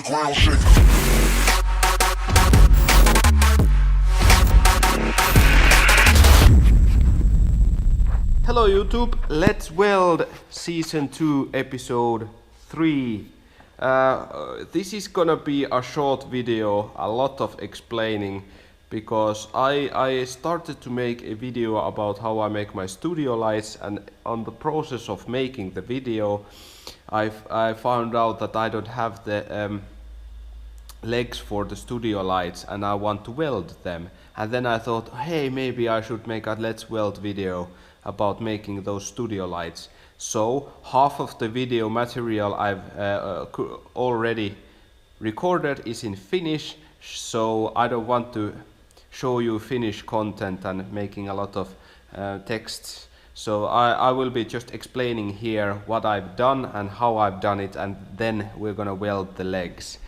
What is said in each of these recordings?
ground shake. Hello YouTube, Let's Weld Season 2 Episode 3. This is gonna be a short video, a lot of explaining, because I started to make a video about how I make my studio lights, and on the process of making the video I found out that I don't have the legs for the studio lights and I want to weld them. And then I thought, hey, maybe I should make a Let's Weld video about making those studio lights. So half of the video material I've already recorded is in Finnish, so I don't want to show you Finnish content and making a lot of texts. So I will be just explaining here what I've done and how I've done it, and then we're gonna weld the legs.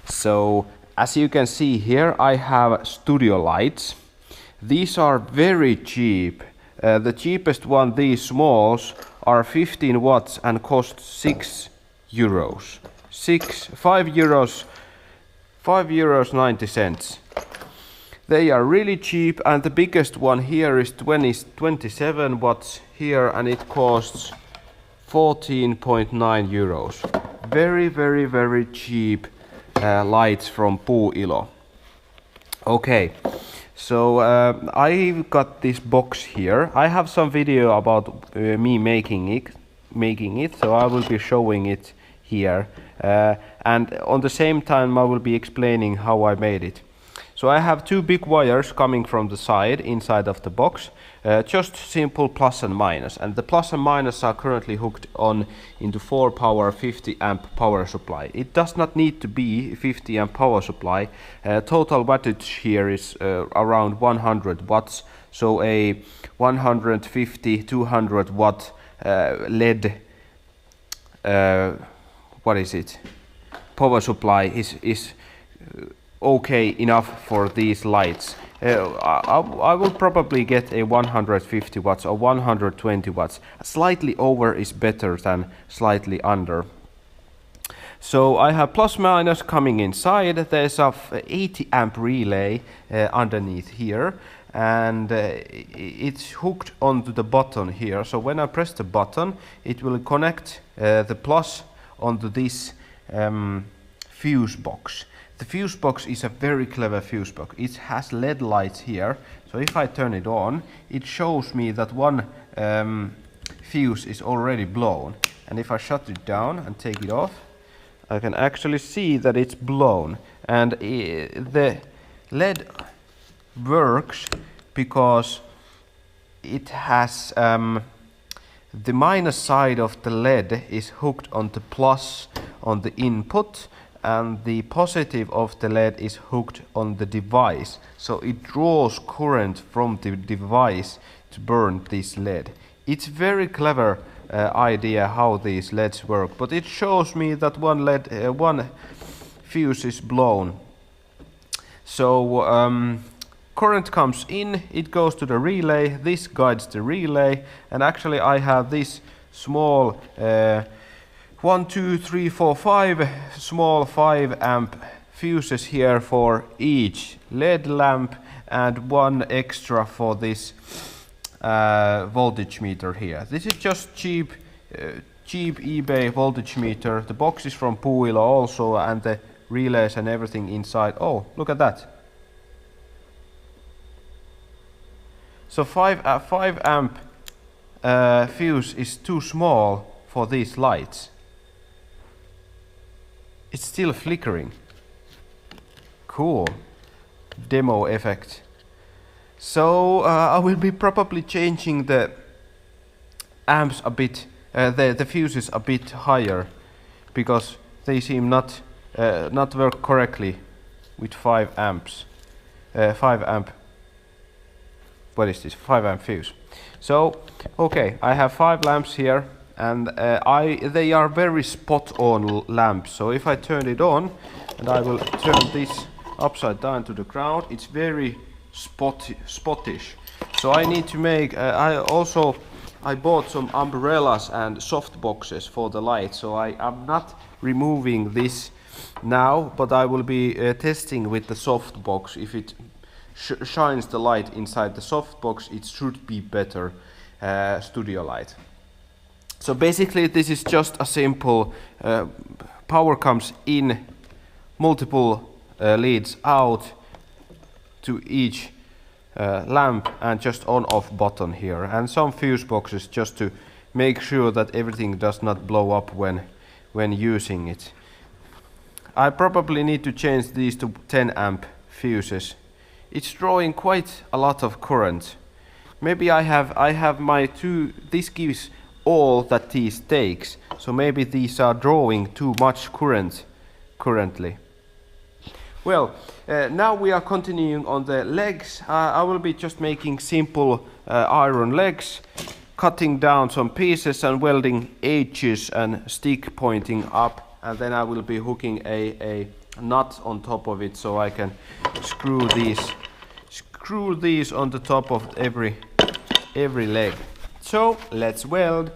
So as you can see here, I have studio lights. These are very cheap. The cheapest one, these smalls, are 15 watts and cost 6 euros. 5 euros 90 cents. They are really cheap, and the biggest one here is 27 watts here, and it costs 14.9 euros. Very cheap lights from Puuilo. Okay. So I've got this box here. I have some video about me making it, so I will be showing it here. And on the same time I will be explaining how I made it. So I have two big wires coming from the side, inside of the box, just simple plus and minus. And the plus and minus are currently hooked on into 4 power 50 amp power supply. It does not need to be 50 amp power supply. Total wattage here is around 100 watts. So a 150-200 watt LED power supply is okay enough for these lights. I will probably get a 150 watts or 120 watts. Slightly over is better than slightly under. So I have plus minus coming inside. There's a 80 amp relay underneath here, and it's hooked onto the button here. So when I press the button, it will connect the plus onto this fuse box. The fuse box is a very clever fuse box. It has LED lights here, so if I turn it on, it shows me that one fuse is already blown. And if I shut it down and take it off, I can actually see that it's blown. And the LED works because it has the minus side of the LED is hooked on the plus on the input, and the positive of the LED is hooked on the device, so it draws current from the device to burn this LED. It's very clever idea how these LEDs work, but it shows me that one fuse is blown. So current comes in, it goes to the relay, this guides the relay, and actually I have this small 1, 2, 3, 4, 5 small 5 amp fuses here for each LED lamp, and one extra for this voltage meter here. This is just cheap eBay voltage meter. The box is from Puuilo also, and the relays and everything inside. Oh, look at that. So 5 amp fuse is too small for these lights. It's still flickering. Cool. Demo effect. So I will be probably changing the amps a bit, the fuses a bit higher, because they seem not work correctly with 5 amps. 5 amp. What is this? 5 amp fuse. So okay, I have 5 lamps here. And they are very spot-on lamps. So if I turn it on, and I will turn this upside down to the ground, it's very spottish. So I need to make. I bought some umbrellas and soft boxes for the light. So I am not removing this now, but I will be testing with the soft box. If it shines the light inside the soft box, it should be better studio light. So basically this is just a simple power comes in, multiple leads out to each lamp, and just on off button here, and some fuse boxes just to make sure that everything does not blow up when using it. I probably need to change these to 10 amp fuses. It's drawing quite a lot of current. Maybe I have my this gives all that these takes, so maybe these are drawing too much current currently. Well, now we are continuing on the legs. I will be just making simple iron legs, cutting down some pieces and welding edges and stick pointing up, and then I will be hooking a nut on top of it, so I can screw these on the top of every leg. So let's weld.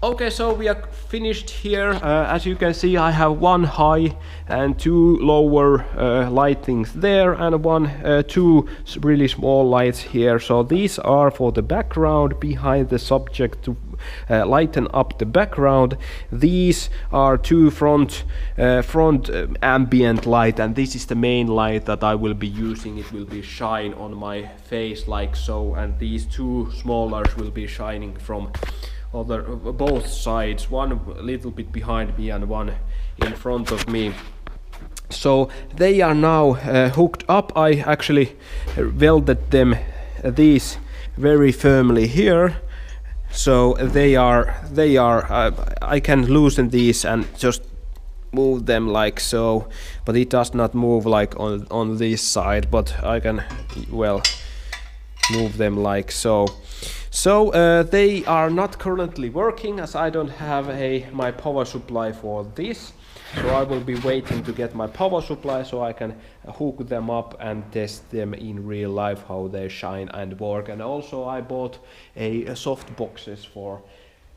Okay, so we are finished here. As you can see, I have one high and two lower lightings there, and two really small lights here. So these are for the background behind the subject to lighten up the background. These are two front ambient light, and this is the main light that I will be using. It will be shine on my face like so, and these two smallers will be shining from both sides, one a little bit behind me and one in front of me. So they are now hooked up. I actually welded them these very firmly here, so they are I can loosen these and just move them like so, but it does not move like on this side, but I can well move them like so. So they are not currently working, as I don't have my power supply for this. So I will be waiting to get my power supply so I can hook them up and test them in real life, how they shine and work. And also I bought a soft boxes for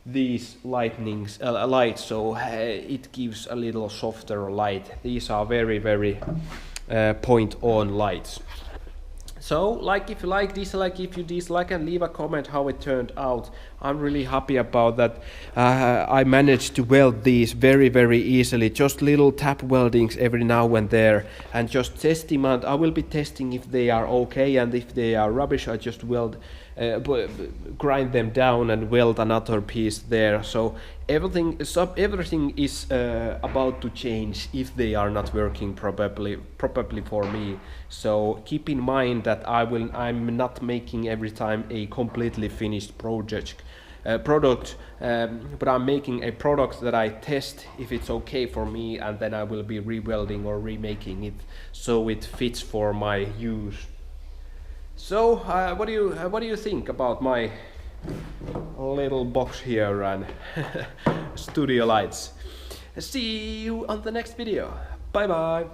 these lights, so it gives a little softer light. These are very point on lights. So, like if you like, dislike if you dislike, and leave a comment how it turned out. I'm really happy about that. I managed to weld these very easily, just little tap weldings every now and there, and just test them out. I will be testing if they are okay, and if they are rubbish, I just grind them down and weld another piece there. So everything is about to change if they are not working probably for me. So keep in mind that I'm not making every time a completely finished product, but I'm making a product that I test if it's okay for me, and then I will be rewelding or remaking it so it fits for my use. So what do you think about my little box here and studio lights? See you on the next video. Bye bye.